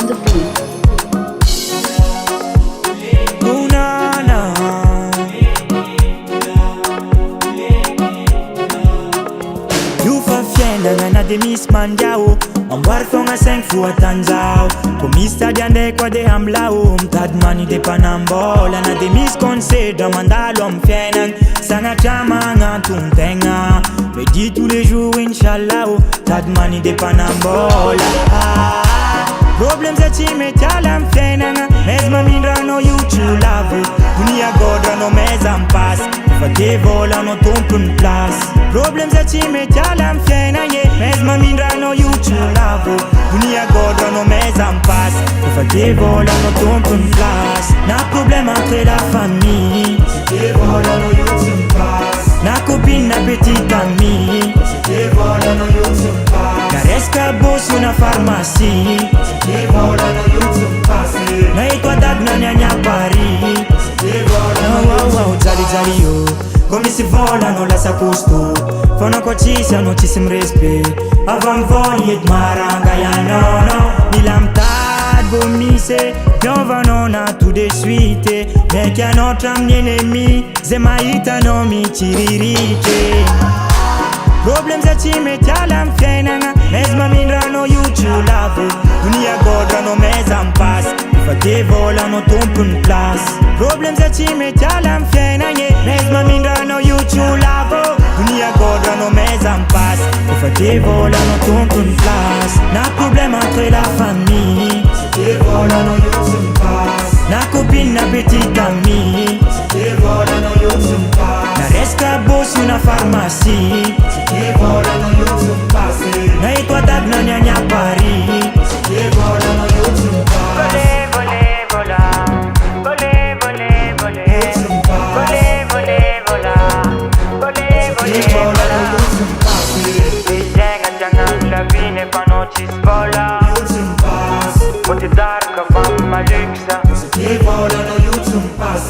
the beat. Oh na na. You fa fiena na de miss mandiao. On bar fonga 5 fois tanzao. Ko mista diande kwa de hamlao. Mtad mani de panambola na de miss conceda mandalo am fiena. Sanga chama ngantum tenga. Me dit tous les jours inshallah. Tad mani de panambola. Problems that you met all I'm fiena. Mesma minra no you true love. Dunia godra no mezam pass. Fate vola no tompun place. Problems that you met all I'm fiena. Mesma minra no you true love. Dunia godra no mezam pass. Fate vola no tompun place. Na problème entre la famille. Fate vola no you true pass. Na copine na petite amie. Fate vola no you true pass. Caresca boss una pharmacie. Fate vola no you true pass. Na itwa dag na nyanya Paris. Fate vola no you true pass. Zali zali yo. Come si vola no la sa custo. Fona ko cisa no ci sim respect. Avam voyet maranga ya no no. Nilam tad vomise. Piova nona tout de suite. Mais qu'il y a notre ennemi. Zemaita no mi chiririte. Problems that you met all I'm fiena. Mesma minra no you true love. Dunia godra no mezam pass. Fate vola no tompun place. Problems that you met all I'm fiena. Mesma minra no you true love. Dunia godra no mezam pass. Fate vola no tompun place. Na problème entre la famille. Fate vola no you true pass. Na copine na petite amie. Fate vola no you true pass. Na resca boss una pharmacie. Fate vola no you true pass. Na itwa dag na nyanya Paris. Fate vola no you true pass. Volé, volé, vola. Volé, volé, volé. Volé, volé, vola. Volé, volé, vola. Bijenga jangan la vie n'est pas notice vola. Pote dar ka fam maliksa. Fate vola no you true pass.